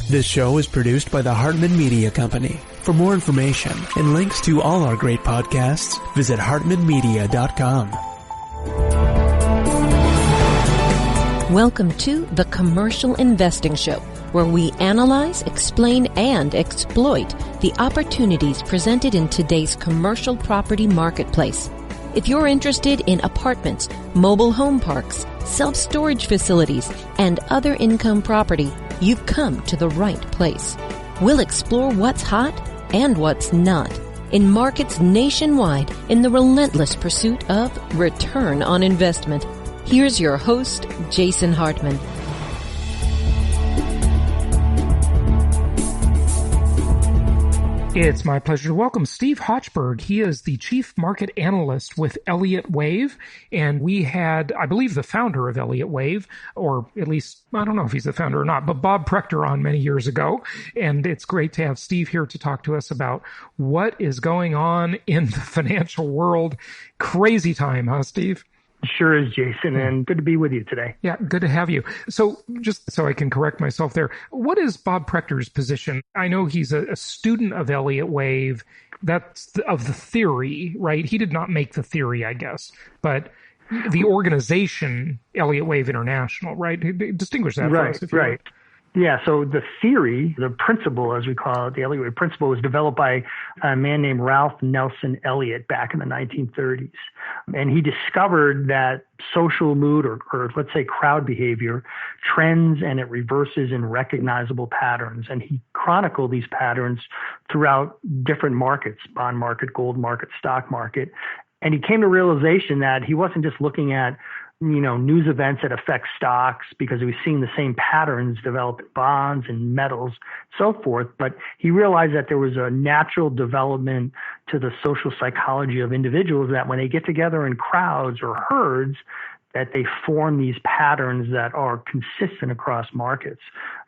This show is produced by the Hartman Media Company. For more information and links to all our great podcasts, visit hartmanmedia.com. Welcome to The Commercial Investing Show, where we analyze, explain, and exploit the opportunities presented in today's commercial property marketplace. If you're interested in apartments, mobile home parks, self-storage facilities, and other income property, you've come to the right place. We'll explore what's hot and what's not in markets nationwide in the relentless pursuit of return on investment. Here's your host, Jason Hartman. It's my pleasure to welcome Steve Hochberg. He is the chief market analyst with Elliott Wave, and we had, I believe, the founder of Elliott Wave, or at least, I don't know if he's the founder or not, but Bob Prechter on many years ago. And it's great to have Steve here to talk to us about what is going on in the financial world. Crazy time, huh, Steve? Sure is, Jason, and good to be with you today. Yeah, good to have you. So just so I can correct myself there, what is Bob Prechter's position? I know he's a student of Elliott Wave. That's of the theory, right? He did not make the theory, I guess, but the organization, Elliott Wave International, right? Distinguish that for us, if you will. Yeah, so the theory, the principle, as we call it, the Elliott Wave principle, was developed by a man named Ralph Nelson Elliott back in the 1930s. And he discovered that social mood, or let's say crowd behavior, trends and it reverses in recognizable patterns. And he chronicled these patterns throughout different markets, bond market, gold market, stock market. And he came to realization that he wasn't just looking at news events that affect stocks, because he was seeing the same patterns develop in bonds and metals, so forth. But he realized that there was a natural development to the social psychology of individuals, that when they get together in crowds or herds, that they form these patterns that are consistent across markets.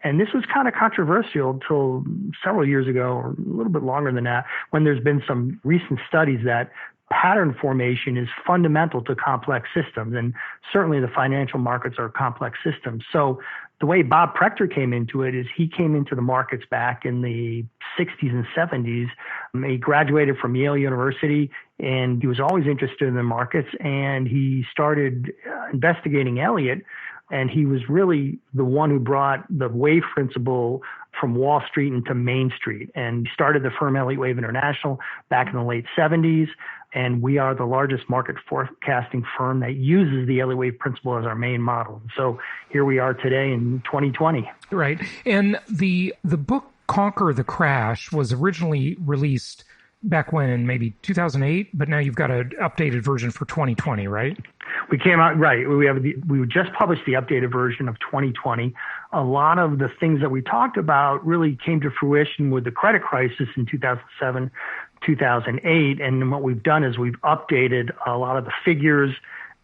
And this was kind of controversial until several years ago, or a little bit longer than that, when there's been some recent studies that pattern formation is fundamental to complex systems, and certainly the financial markets are complex systems. So the way Bob Prechter came into it is he came into the markets back in the 60s and 70s. He graduated from Yale University, and he was always interested in the markets, and he started investigating Elliott, and he was really the one who brought the wave principle from Wall Street into Main Street, and he started the firm Elliott Wave International back in the late 70s. And we are the largest market forecasting firm that uses the Elliott Wave principle as our main model. So here we are today in 2020. Right. And the book Conquer the Crash was originally released back when, in maybe 2008, but now you've got an updated version for 2020, right? We came out, right. We just published the updated version of 2020. A lot of the things that we talked about really came to fruition with the credit crisis in 2007, 2008. And what we've done is we've updated a lot of the figures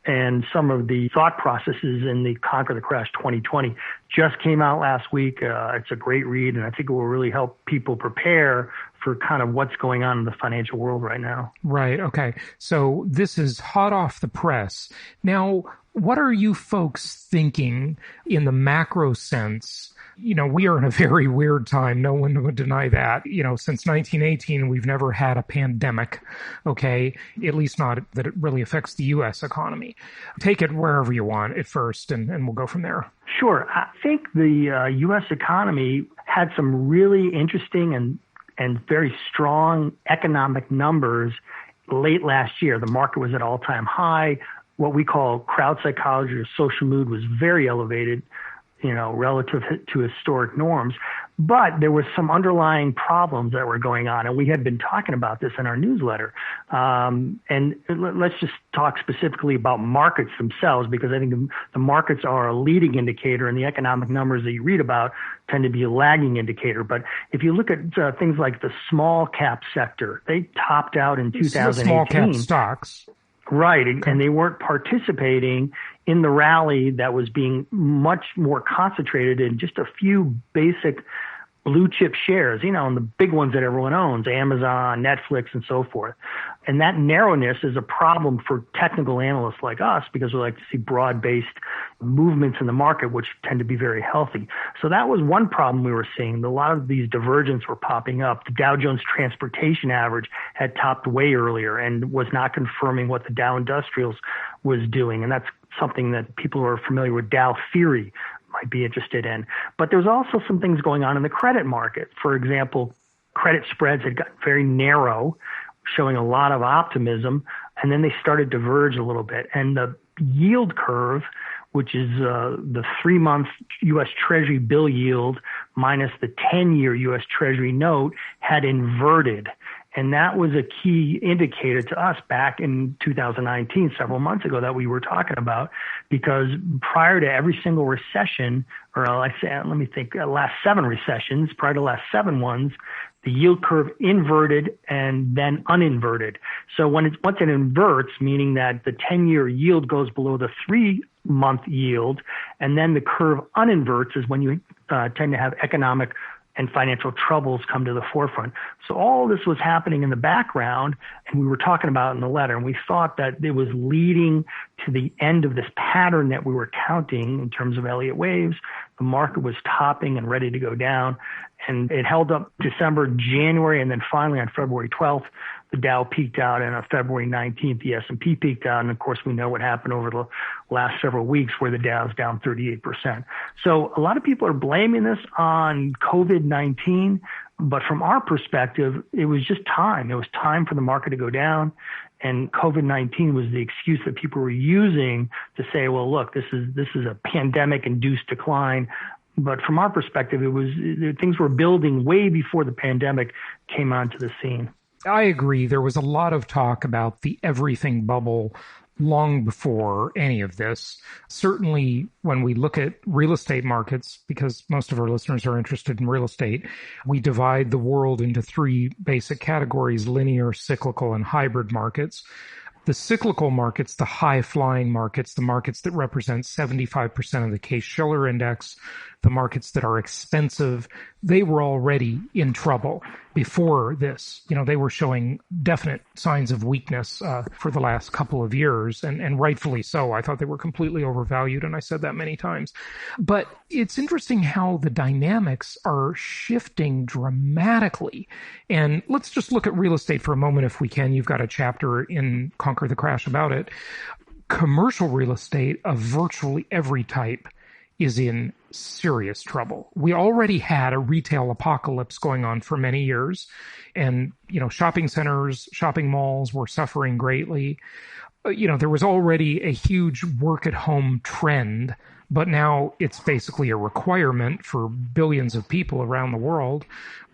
and some of the thought processes in the Conquer the Crash 2020. Just came out last week. It's a great read, and I think it will really help people prepare for kind of what's going on in the financial world right now. Right. Okay. So this is hot off the press. Now, what are you folks thinking in the macro sense? We are in a very weird time. No one would deny that. Since 1918, we've never had a pandemic, okay? At least not that it really affects the U.S. economy. Take it wherever you want at first, and we'll go from there. Sure. I think the U.S. economy had some really interesting and very strong economic numbers late last year. The market was at all-time high. What we call crowd psychology or social mood was very elevated, relative to historic norms. But there were some underlying problems that were going on, and we had been talking about this in our newsletter. And let's just talk specifically about markets themselves, because I think the markets are a leading indicator, and the economic numbers that you read about tend to be a lagging indicator. But if you look at things like the small cap sector, they topped out in 2018. The small cap stocks. Right, and they weren't participating in the rally that was being much more concentrated in just a few basic blue chip shares, and the big ones that everyone owns, Amazon, Netflix, and so forth. And that narrowness is a problem for technical analysts like us because we like to see broad-based movements in the market, which tend to be very healthy. So that was one problem we were seeing. A lot of these divergences were popping up. The Dow Jones Transportation Average had topped way earlier and was not confirming what the Dow Industrials was doing. And that's something that people who are familiar with Dow theory might be interested in. But there's also some things going on in the credit market. For example, credit spreads had gotten very narrow, showing a lot of optimism, and then they started to diverge a little bit. And the yield curve, which is the 3-month U.S. Treasury bill yield minus the 10-year U.S. Treasury note, had inverted. And that was a key indicator to us back in 2019, several months ago, that we were talking about, because prior to every single recession, or last 7 recessions, prior to the last 7 ones, the yield curve inverted and then uninverted. So once it inverts, meaning that the 10-year yield goes below the 3-month yield, and then the curve uninverts is when you tend to have economic and financial troubles come to the forefront. So all this was happening in the background, and we were talking about it in the letter, and we thought that it was leading to the end of this pattern that we were counting in terms of Elliott waves. The market was topping and ready to go down, and it held up December, January, and then finally on February 12th, the Dow peaked out, and on February 19th, the S&P peaked out. And of course, we know what happened over the last several weeks where the Dow's down 38%. So a lot of people are blaming this on COVID-19, but from our perspective, it was just time. It was time for the market to go down. And COVID-19 was the excuse that people were using to say, well, look, this is a pandemic-induced decline. But from our perspective, things were building way before the pandemic came onto the scene. I agree. There was a lot of talk about the everything bubble long before any of this. Certainly when we look at real estate markets, because most of our listeners are interested in real estate, we divide the world into 3 basic categories: linear, cyclical, and hybrid markets. The cyclical markets, the high-flying markets, the markets that represent 75% of the Case-Shiller index, the markets that are expensive, they were already in trouble before this. They were showing definite signs of weakness for the last couple of years, and rightfully so. I thought they were completely overvalued, and I said that many times. But it's interesting how the dynamics are shifting dramatically. And let's just look at real estate for a moment, if we can. You've got a chapter in Conquer the Crash about it. Commercial real estate of virtually every type is in serious trouble. We already had a retail apocalypse going on for many years, and shopping centers, shopping malls were suffering greatly. There was already a huge work-at-home trend, but now it's basically a requirement for billions of people around the world.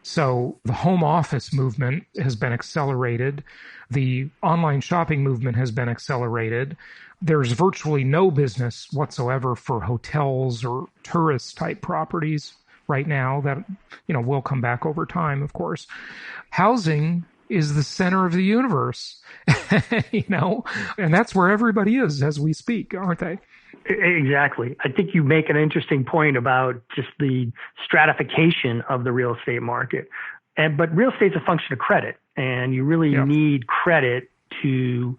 So the home office movement has been accelerated. The online shopping movement has been accelerated. There's virtually no business whatsoever for hotels or tourist-type properties right now that, will come back over time, of course. Housing is the center of the universe, and that's where everybody is as we speak, aren't they? Exactly. I think you make an interesting point about just the stratification of the real estate market. But real estate is a function of credit, and you really need credit to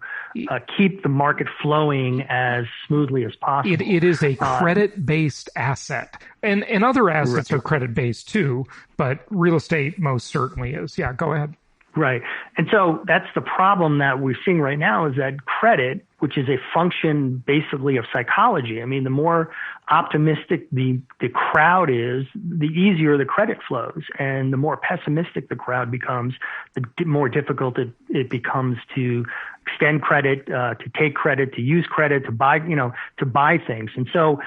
keep the market flowing as smoothly as possible. It is a credit-based asset. And other assets are credit-based too, but real estate most certainly is. Yeah, go ahead. Right. And so that's the problem that we're seeing right now, is that credit, which is a function basically of psychology. I mean, the more optimistic the crowd is, the easier the credit flows. And the more pessimistic the crowd becomes, the more difficult it becomes to extend credit, to take credit, to use credit, to buy things. And so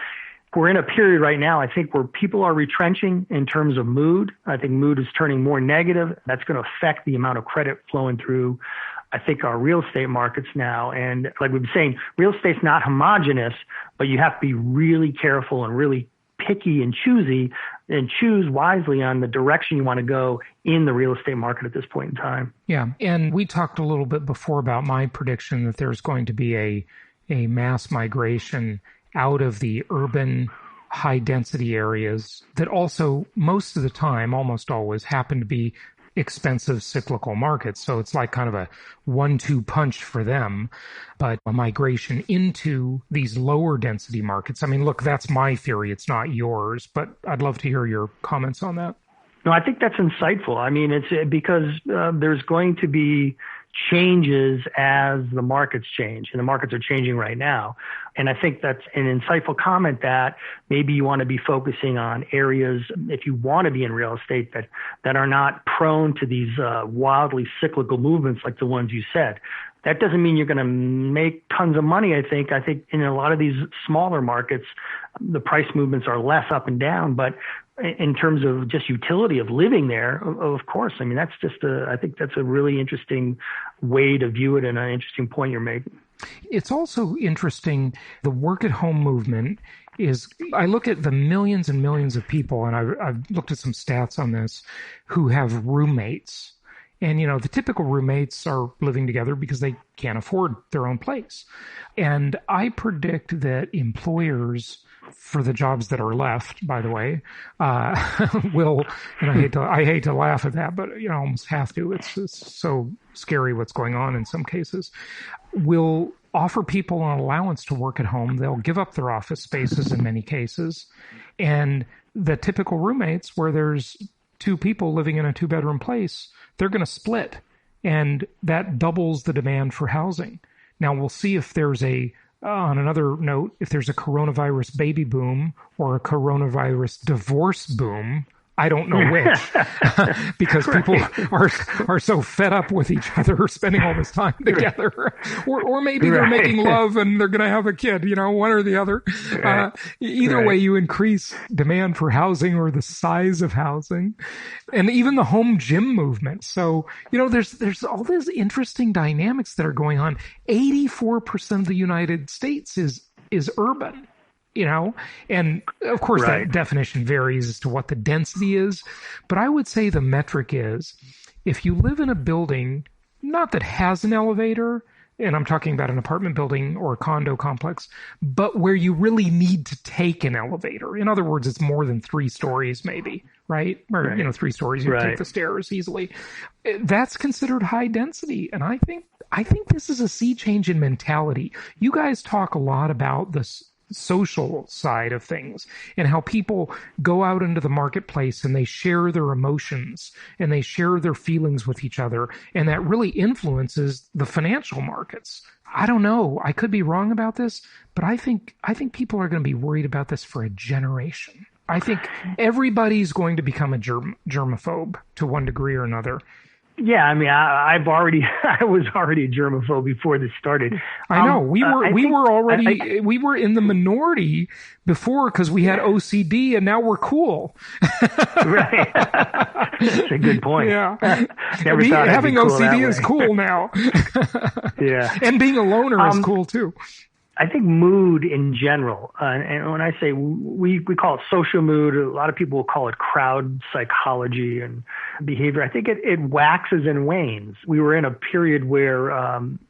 we're in a period right now, I think, where people are retrenching in terms of mood. I think mood is turning more negative. That's going to affect the amount of credit flowing through, I think, our real estate markets now. And like we've been saying, real estate's not homogenous, but you have to be really careful and really picky and choosy and choose wisely on the direction you want to go in the real estate market at this point in time. Yeah. And we talked a little bit before about my prediction that there's going to be a mass migration out of the urban high density areas that also most of the time, almost always, happen to be expensive cyclical markets. So it's like kind of a 1-2 punch for them, but a migration into these lower density markets. I mean, look, that's my theory. It's not yours, but I'd love to hear your comments on that. No, I think that's insightful. I mean, it's because there's going to be changes as the markets change, and the markets are changing right now. And I think that's an insightful comment that maybe you want to be focusing on areas, if you want to be in real estate, that are not prone to these wildly cyclical movements like the ones you said. That doesn't mean you're going to make tons of money, I think. I think in a lot of these smaller markets, the price movements are less up and down, but in terms of just utility of living there, of course. I mean, I think that's a really interesting way to view it and an interesting point you're making. It's also interesting, the work at home movement is, I look at the millions and millions of people, and I've looked at some stats on this, who have roommates. And, you know, the typical roommates are living together because they can't afford their own place. And I predict that employers, for the jobs that are left, by the way, will, and I hate to laugh at that, but you know, almost have to. It's so scary what's going on in some cases. Will offer people an allowance to work at home. They'll give up their office spaces in many cases, and the typical roommates, where there's 2 people living in a 2-bedroom place, they're going to split, and that doubles the demand for housing. Now we'll see if there's on another note, if there's a coronavirus baby boom or a coronavirus divorce boom. I don't know which, because people are so fed up with each other spending all this time together, or maybe they're making love and they're going to have a kid, you know, one or the other. Either way, you increase demand for housing or the size of housing, and even the home gym movement. So, you know, there's all these interesting dynamics that are going on. 84% of the United States is urban. You know, and of course that definition varies as to what the density is. But I would say the metric is, if you live in a building, not that has an elevator, and I'm talking about an apartment building or a condo complex, but where you really need to take an elevator. In other words, it's more than 3 stories maybe, right? Or, you know, 3 stories, you take the stairs easily. That's considered high density. And I think this is a sea change in mentality. You guys talk a lot about this social side of things and how people go out into the marketplace and they share their emotions and they share their feelings with each other, and that really influences the financial markets. I don't know, I could be wrong about this, but I think people are going to be worried about this for a generation. I think everybody's going to become a germaphobe to one degree or another. Yeah, I mean, I was already a germaphobe before this started. I know we were in the minority before because we had OCD, and now we're cool. Right, that's a good point. Yeah, having cool OCD is cool now. Yeah, and being a loner is cool too. I think mood in general, and when I say we call it social mood, a lot of people will call it crowd psychology and behavior. I think it waxes and wanes. We were in a period where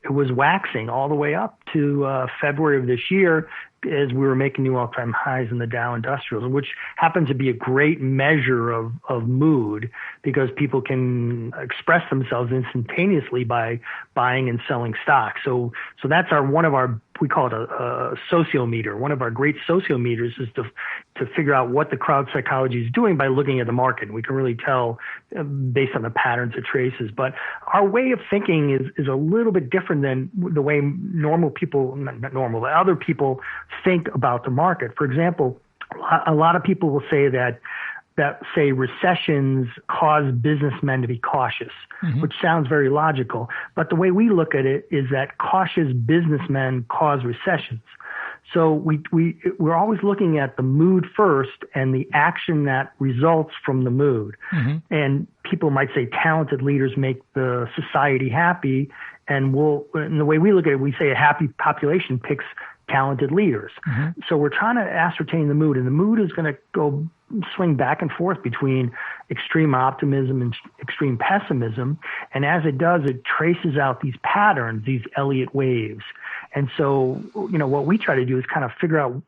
it was waxing all the way up to February of this year, as we were making new all-time highs in the Dow Industrials, which happens to be a great measure of mood because people can express themselves instantaneously by buying and selling stock. So that's we call it a sociometer. One of our great sociometers is to figure out what the crowd psychology is doing by looking at the market. We can really tell based on the patterns it traces. But our way of thinking is a little bit different than the way other people think about the market. For example, a lot of people will say that say recessions cause businessmen to be cautious, which sounds very logical. But the way we look at it is that cautious businessmen cause recessions. So we're always looking at the mood first and the action that results from the mood. And people might say talented leaders make the society happy. And the way we look at it, we say a happy population picks talented leaders. So we're trying to ascertain the mood, and the mood is going to swing back and forth between extreme optimism and extreme pessimism. And as it does, it traces out these patterns, these Elliott waves. And so, you know, what we try to do is kind of figure out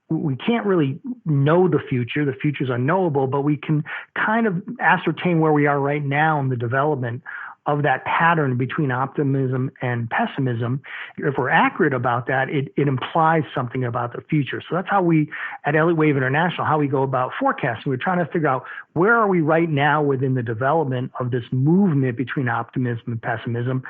we can't really know the future. The future is unknowable, but we can kind of ascertain where we are right now in the development of that pattern between optimism and pessimism. If we're accurate about that, it implies something about the future. So that's how we, at Elliott Wave International, how we go about forecasting. We're trying to figure out where are we right now within the development of this movement between optimism and pessimism.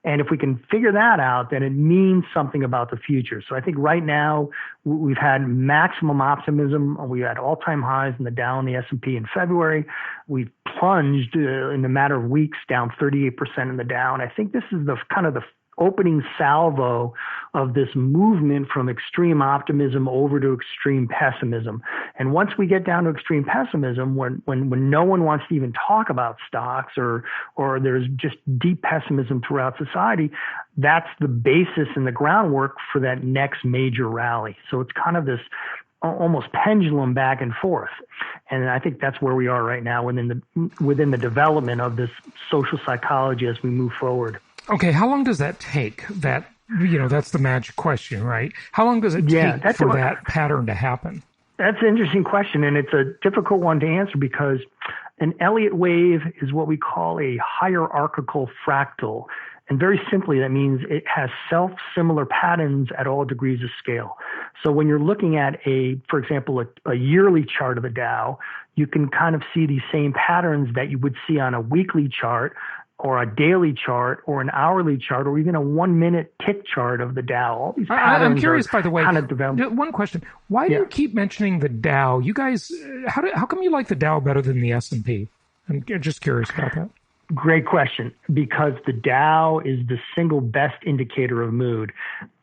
And if we can figure that out, then it means something about the future. So I think right now we've had maximum optimism. We had all-time highs in the Dow and the S&P in February. We've plunged in a matter of weeks down 38% in the Dow. And I think this is the kind of the opening salvo of this movement from extreme optimism over to extreme pessimism. And once we get down to extreme pessimism, when no one wants to even talk about stocks or there's just deep pessimism throughout society, that's the basis and the groundwork for that next major rally. So it's kind of this almost pendulum back and forth. And I think that's where we are right now within the development of this social psychology as we move forward. Okay, how long does that take? That's the magic question, right? How long does it take for that pattern to happen? That's an interesting question, and it's a difficult one to answer because an Elliott wave is what we call a hierarchical fractal. And very simply, that means it has self-similar patterns at all degrees of scale. So when you're looking at for example, a yearly chart of the Dow, you can kind of see these same patterns that you would see on a weekly chart or a daily chart or an hourly chart or even a 1-minute tick chart of the Dow. All these patterns I'm curious, by the way, kind of developed. One question. Why do you keep mentioning the Dow? You guys, how come you like the Dow better than the S&P? I'm just curious about that. Great question, because the Dow is the single best indicator of mood.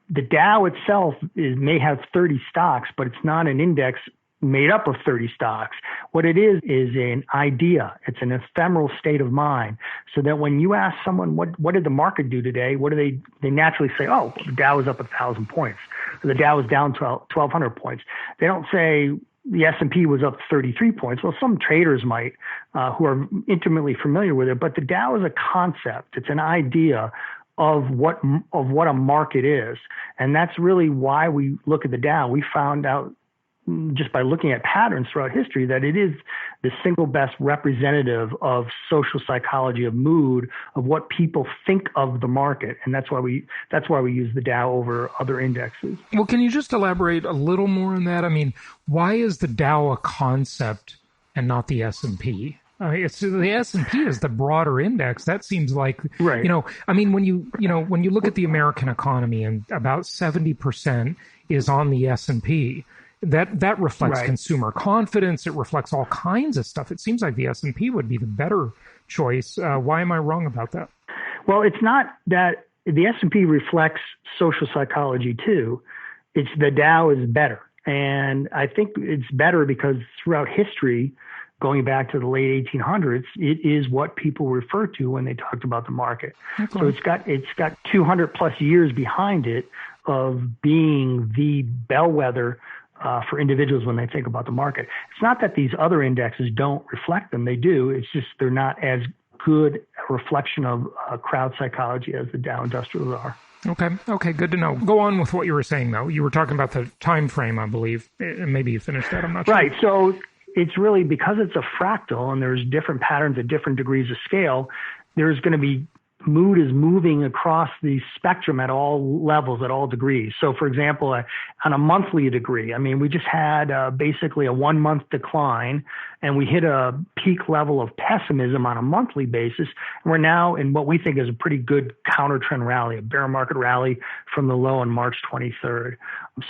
The Dow itself may have 30 stocks, but it's not an index made up of 30 stocks. What it is an idea. It's an ephemeral state of mind. So that when you ask someone, what did the market do today? What do they naturally say, oh, the Dow was up 1,000 points. Or the Dow was down 1,200 points. They don't say the S&P was up 33 points. Well, some traders might, who are intimately familiar with it, but the Dow is a concept. It's an idea of what a market is. And that's really why we look at the Dow. We found out just by looking at patterns throughout history that it is the single best representative of social psychology, of mood, of what people think of the market. And that's why we use the Dow over other indexes. Well, can you just elaborate a little more on that? I mean, why is the Dow a concept and not the S&P? It's the S&P is the broader index. That seems like, right. When you look at the American economy and about 70% is on the S&P, that reflects consumer confidence. It reflects all kinds of stuff. It seems like the S&P would be the better choice. Why am I wrong about that? Well, it's not that the S&P reflects social psychology too. It's the Dow is better. And I think it's better because throughout history, going back to the late 1800s, it is what people refer to when they talked about the market. Okay. So it's got 200 plus years behind it of being the bellwether for individuals when they think about the market. It's not that these other indexes don't reflect them. They do. It's just they're not as good a reflection of crowd psychology as the Dow Industrials are. Okay, good to know. Go on with what you were saying, though. You were talking about the time frame, I believe. Maybe you finished that. I'm not sure. Right. So it's really because it's a fractal and there's different patterns at different degrees of scale, there's going to be mood is moving across the spectrum at all levels, at all degrees. So, for example, on a monthly degree, we just had basically a 1-month decline, and we hit a peak level of pessimism on a monthly basis. And we're now in what we think is a pretty good counter trend rally, a bear market rally from the low on March 23rd.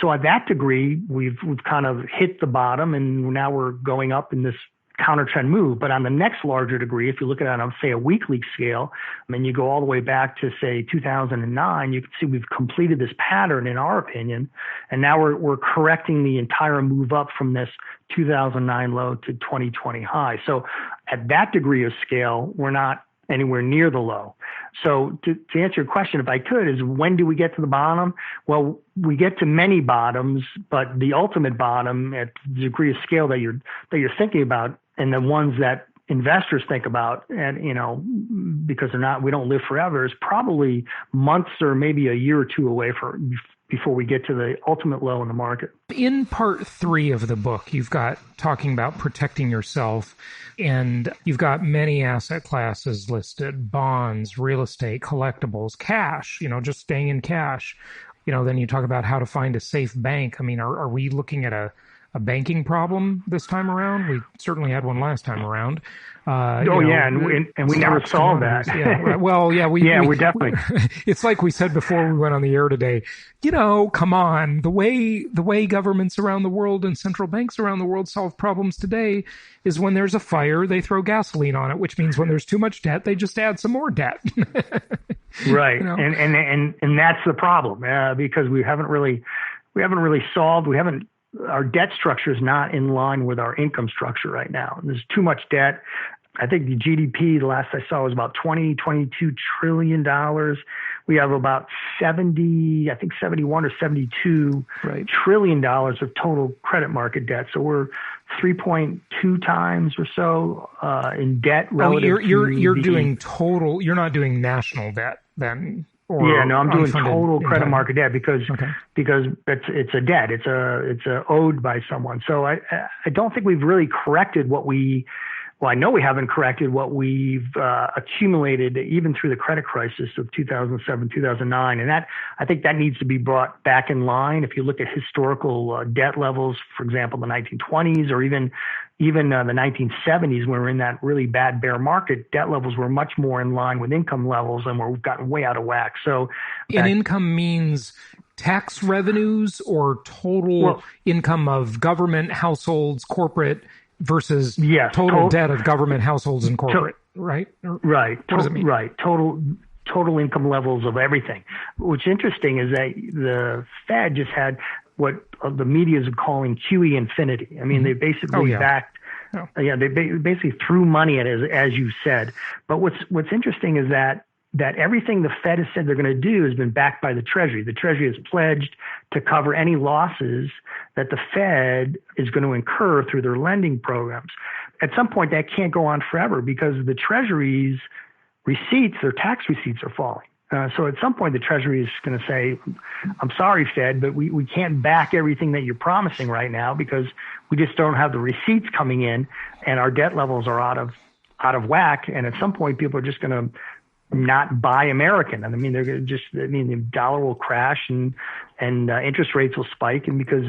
So at that degree, we've kind of hit the bottom, and now we're going up in this counter trend move. But on the next larger degree, if you look at it on, say, a weekly scale, and you go all the way back to, say, 2009, you can see we've completed this pattern, in our opinion, and now we're correcting the entire move up from this 2009 low to 2020 high. So at that degree of scale, we're not anywhere near the low. So to answer your question, if I could, is when do we get to the bottom? Well, we get to many bottoms, but the ultimate bottom at the degree of scale that you're thinking about, and the ones that investors think about, and because we don't live forever, is probably months or maybe a year or two away before we get to the ultimate low in the market. In part 3 of the book, you've got talking about protecting yourself, and you've got many asset classes listed: bonds, real estate, collectibles, cash, just staying in cash. Then you talk about how to find a safe bank. I mean, are we looking at a banking problem this time around? We certainly had one last time around. And we never solved that. We definitely. It's like we said before we went on the air today. Come on, the way governments around the world and central banks around the world solve problems today is when there's a fire, they throw gasoline on it, which means when there's too much debt, they just add some more debt. Right, and that's the problem because we haven't really solved. Our debt structure is not in line with our income structure right now. There's too much debt. I think the GDP, the last I saw, was about $22 trillion. We have about 71 or 72 trillion dollars of total credit market debt. So we're 3.2 times or so in debt relative you're doing total. You're not doing national debt then. I'm doing total credit market debt because it's a debt. It's owed by someone. So I don't think we've really corrected I know we haven't corrected what we've accumulated even through the credit crisis of 2007, 2009. And I think that needs to be brought back in line. If you look at historical debt levels, for example, the 1920s or even the 1970s, when we were in that really bad bear market, debt levels were much more in line with income levels, and we've gotten way out of whack. So, and income means tax revenues or total income of government, households, corporate versus total debt of government, households, and corporate, right? Right. What does it mean? Right. Total income levels of everything. What's interesting is that the Fed just had what the media is calling QE infinity. I mean, they basically they basically threw money at it, as you said. But what's interesting is that everything the Fed has said they're going to do has been backed by the Treasury. The Treasury has pledged to cover any losses that the Fed is going to incur through their lending programs. At some point, that can't go on forever because the Treasury's receipts, their tax receipts, are falling. So at some point, the Treasury is going to say, I'm sorry, Fed, but we can't back everything that you're promising right now because we just don't have the receipts coming in and our debt levels are out of whack. And at some point, people are just going to not buy American. I mean, the dollar will crash and interest rates will spike, and because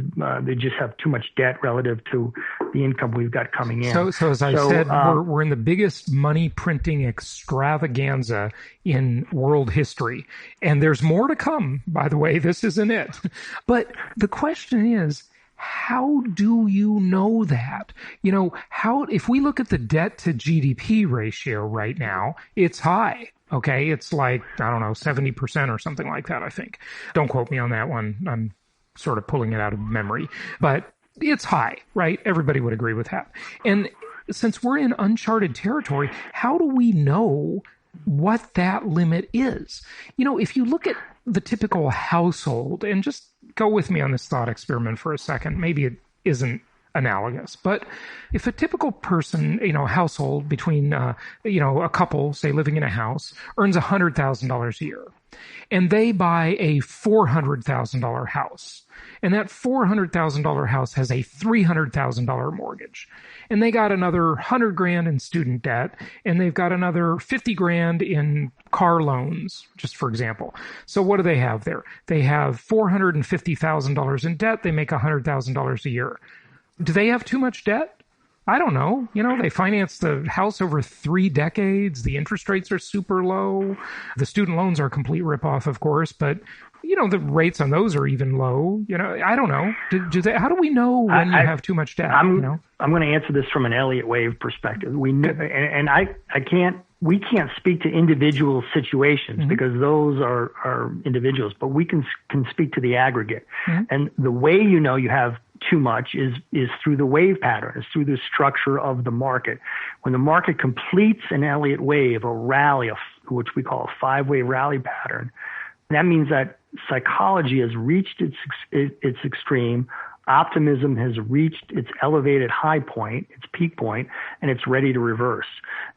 they just have too much debt relative to the income we've got coming in. So as I said, we're in the biggest money printing extravaganza in world history, and there's more to come. By the way, this isn't it. But the question is, how do you know that? If we look at the debt to GDP ratio right now, it's high. Okay, it's like, 70% or something like that, I think. Don't quote me on that one. I'm sort of pulling it out of memory. But it's high, right? Everybody would agree with that. And since we're in uncharted territory, how do we know what that limit is? If you look at the typical household, and just go with me on this thought experiment for a second, maybe it isn't analogous, but if a typical person, household between, a couple, say living in a house, earns $100,000 a year, and they buy a $400,000 house, and that $400,000 house has a $300,000 mortgage, and they got another $100,000 in student debt, and they've got another $50,000 in car loans, just for example. So what do they have there? They have $450,000 in debt. They make $100,000 a year. Do they have too much debt? I don't know. They financed the house over 3 decades. The interest rates are super low. The student loans are a complete ripoff, of course, but the rates on those are even low. I don't know. How do we know when you have too much debt? I'm going to answer this from an Elliott Wave perspective. We can't speak to individual situations because those are individuals, but we can speak to the aggregate. And the way you have too much is through the wave pattern, is through the structure of the market. When the market completes an Elliott wave, a rally, which we call a 5-wave rally pattern, that means that psychology has reached its extreme, optimism has reached its elevated high point, its peak point, and it's ready to reverse.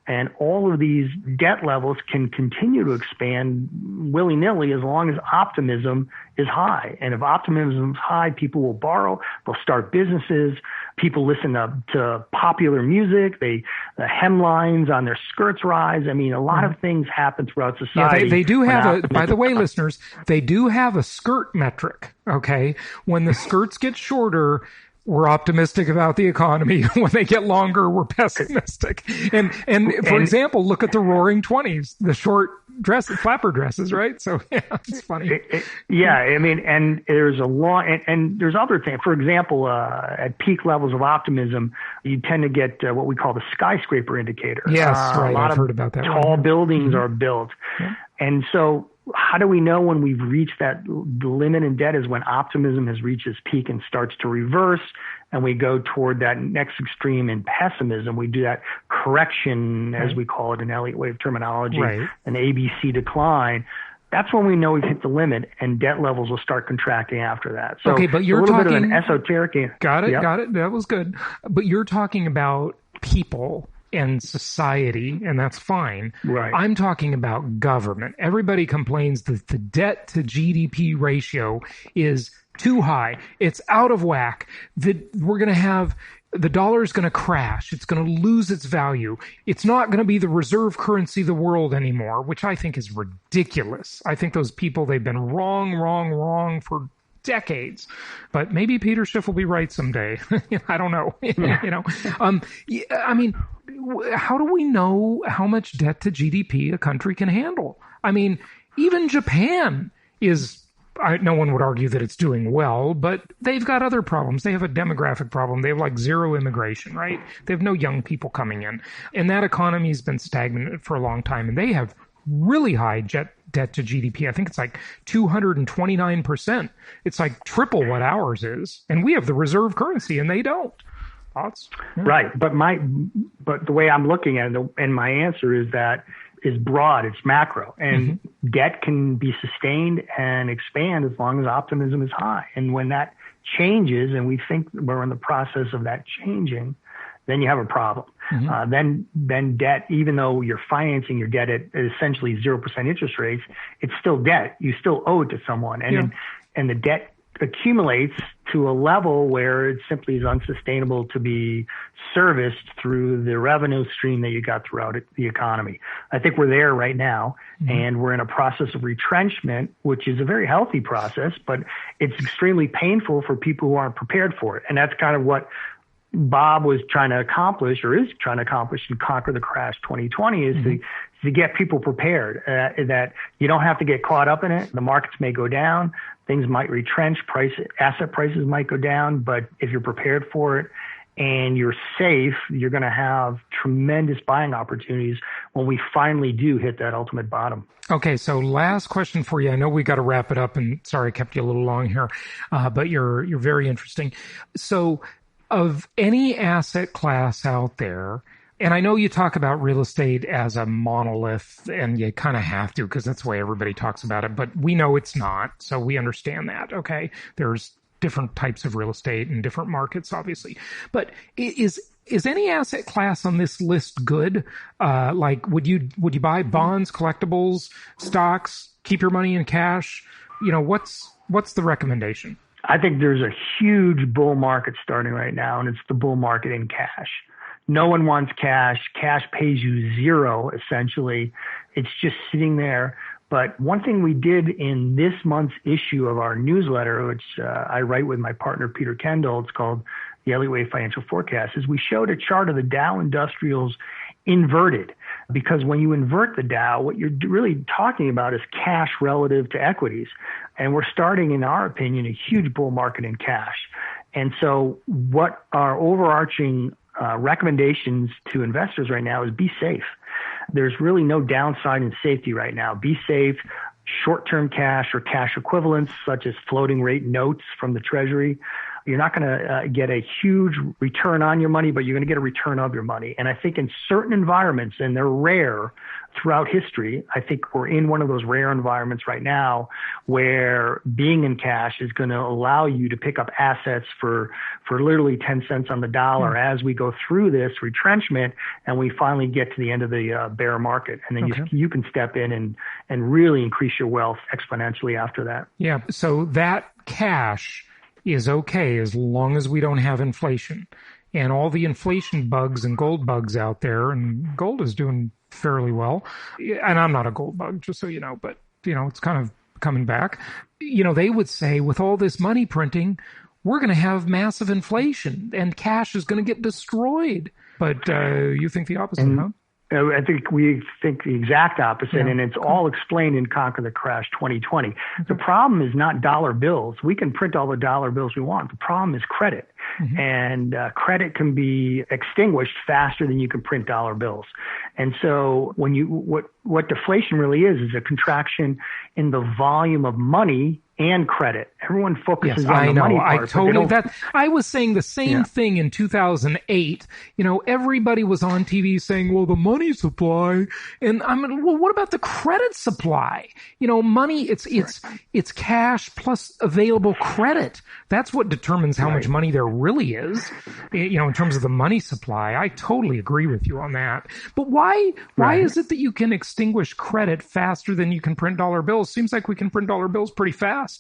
And all of these debt levels can continue to expand willy-nilly as long as optimism is high. And if optimism is high, people will borrow, they'll start businesses, people listen to popular music, the hemlines on their skirts rise. I mean, a lot of things happen throughout society. Yeah, they do have by the way, listeners, they do have a skirt metric, okay? When the skirts get shorter, we're optimistic about the economy. When they get longer, we're pessimistic. And for example, look at the Roaring 20s, the short flapper dresses, right? So yeah, it's funny. I mean, and there's and there's other things. For example, at peak levels of optimism, you tend to get what we call the skyscraper indicator. Yes, right. I've heard about that. Tall buildings are built. Yeah. And so how do we know when we've reached the limit in debt is when optimism has reached its peak and starts to reverse, and we go toward that next extreme in pessimism. We do that correction, as we call it in Elliott Wave terminology, an ABC decline. That's when we know we've hit the limit, and debt levels will start contracting after that. So okay, but you're talking bit of an esoteric. Got it. That was good. But you're talking about people and society, and that's fine. Right. I'm talking about government. Everybody complains that the debt to GDP ratio is too high. It's out of whack. We're going to have the dollar is going to crash. It's going to lose its value. It's not going to be the reserve currency of the world anymore, which I think is ridiculous. I think those people, they've been wrong for decades, but maybe Peter Schiff will be right someday. I don't know. I mean, how do we know how much debt to GDP a country can handle? I mean, even Japan no one would argue that it's doing well, but they've got other problems. They have a demographic problem. They have like zero immigration, right? They have no young people coming in. And that economy has been stagnant for a long time. And they have really high debt to GDP. I think it's like 229%. It's like triple what ours is. And we have the reserve currency and they don't. Thoughts? Yeah. Right. But the way I'm looking at it, and my answer is broad, it's macro. And debt can be sustained and expand as long as optimism is high. And when that changes, and we think we're in the process of that changing, then you have a problem. Then debt, even though you're financing your debt at essentially 0% interest rates, it's still debt. You still owe it to someone. And the debt accumulates to a level where it simply is unsustainable to be serviced through the revenue stream that you got throughout the economy. I think we're there right now, and we're in a process of retrenchment, which is a very healthy process, but it's extremely painful for people who aren't prepared for it. And that's kind of what Bob was trying to accomplish, or is trying to accomplish, in Conquer the Crash 2020, is to get people prepared, that you don't have to get caught up in it. The markets may go down, things might retrench, asset prices might go down, but if you're prepared for it and you're safe, you're going to have tremendous buying opportunities when we finally do hit that ultimate bottom. Okay, so last question for you. I know we got to wrap it up, and sorry I kept you a little long here, but you're very interesting. So, of any asset class out there, and I know you talk about real estate as a monolith, and you kind of have to because that's the way everybody talks about it, but we know it's not, so we understand that, okay? There's different types of real estate and different markets, obviously. But is any asset class on this list good? Like, would you buy bonds, collectibles, stocks, keep your money in cash? You know, what's the recommendation? I think there's a huge bull market starting right now, and it's the bull market in cash. No one wants cash. Cash pays you zero, essentially. It's just sitting there. But one thing we did in this month's issue of our newsletter, which I write with my partner, Peter Kendall, it's called the Elliott Wave Financial Forecast, is we showed a chart of the Dow Industrials inverted. Because when you invert the Dow, what you're really talking about is cash relative to equities. And we're starting, in our opinion, a huge bull market in cash. And so what our overarching recommendations to investors right now is be safe. There's really no downside in safety right now. Be safe. Short-term cash or cash equivalents, such as floating rate notes from the Treasury, You're not going to get a huge return on your money, but you're going to get a return of your money. And I think in certain environments, and they're rare throughout history, I think we're in one of those rare environments right now where being in cash is going to allow you to pick up assets for literally 10 cents on the dollar as we go through this retrenchment and we finally get to the end of the bear market. And then you can step in and really increase your wealth exponentially after that. Yeah. So that cash is okay as long as we don't have inflation. And all the inflation bugs and gold bugs out there, and gold is doing fairly well. And I'm not a gold bug, just so you know, but, it's kind of coming back. They would say with all this money printing, we're going to have massive inflation and cash is going to get destroyed. But you think the opposite, huh? I think we think the exact opposite, and it's all explained in Conquer the Crash 2020. The problem is not dollar bills. We can print all the dollar bills we want. The problem is credit. And credit can be extinguished faster than you can print dollar bills. And so when what deflation really is a contraction in the volume of money and credit. Everyone focuses on the money part. I was saying the same thing in 2008. Everybody was on TV saying, well, the money supply. And well, what about the credit supply? Money, it's cash plus available credit. That's what determines how much money there really is, in terms of the money supply. I totally agree with you on that. But why is it that you can extinguish credit faster than you can print dollar bills? Seems like we can print dollar bills pretty fast.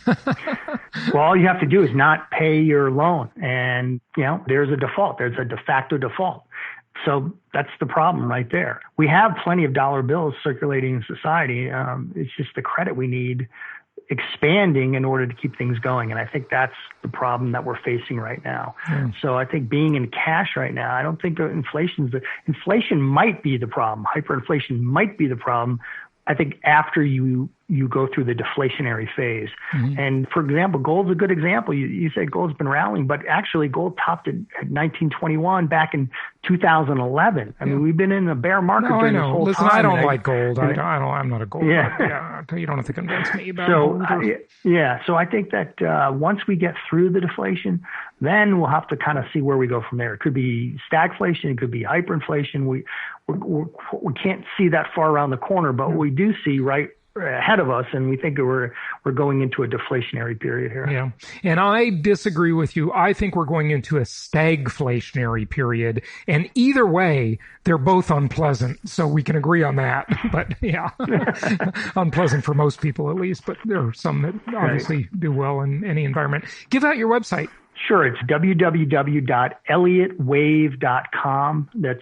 Well, all you have to do is not pay your loan. And, there's a default. There's a de facto default. So that's the problem right there. We have plenty of dollar bills circulating in society. It's just the credit we need expanding in order to keep things going. And I think that's the problem that we're facing right now. So I think being in cash right now, I don't think inflation might be the problem. Hyperinflation might be the problem. I think after you go through the deflationary phase. And for example, gold's a good example. You said gold's been rallying, but actually gold topped at 1921 back in 2011. I mean, we've been in a bear market during this whole time. I don't like gold. I'm not a gold. You don't have to convince me about gold. So I think that once we get through the deflation, then we'll have to kind of see where we go from there. It could be stagflation. It could be hyperinflation. We can't see that far around the corner, but we do see right ahead of us, and we think we're going into a deflationary period here. Yeah, and I disagree with you. I think we're going into a stagflationary period, and either way, they're both unpleasant, so we can agree on that. But unpleasant for most people at least, but there are some that obviously do well in any environment. Give out your website. Sure. It's www.elliottwave.com. That's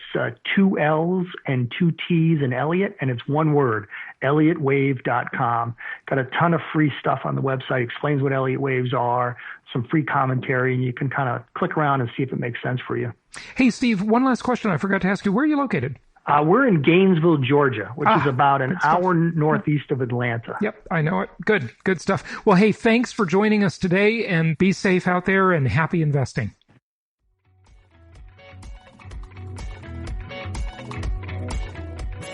2 L's and 2 T's in Elliott, and it's one word, elliottwave.com. Got a ton of free stuff on the website, explains what Elliott Waves are, some free commentary, and you can kind of click around and see if it makes sense for you. Hey, Steve, one last question I forgot to ask you. Where are you located? We're in Gainesville, Georgia, which is about an hour northeast of Atlanta. Yep, I know it. Good stuff. Well, hey, thanks for joining us today, and be safe out there and happy investing.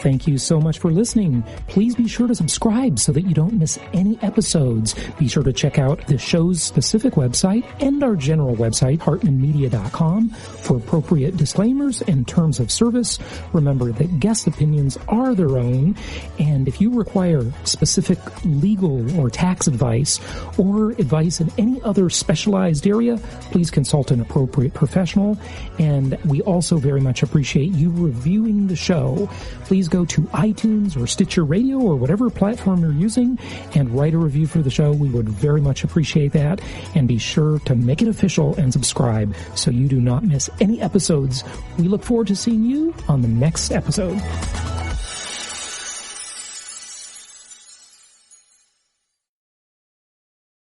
Thank you so much for listening. Please be sure to subscribe so that you don't miss any episodes. Be sure to check out the show's specific website and our general website, hartmanmedia.com, for appropriate disclaimers and terms of service. Remember that guest opinions are their own, and if you require specific legal or tax advice or advice in any other specialized area, please consult an appropriate professional. And we also very much appreciate you reviewing the show. Please go to iTunes or Stitcher Radio or whatever platform you're using and write a review for the show. We would very much appreciate that. And be sure to make it official and subscribe so you do not miss any episodes. We look forward to seeing you on the next episode.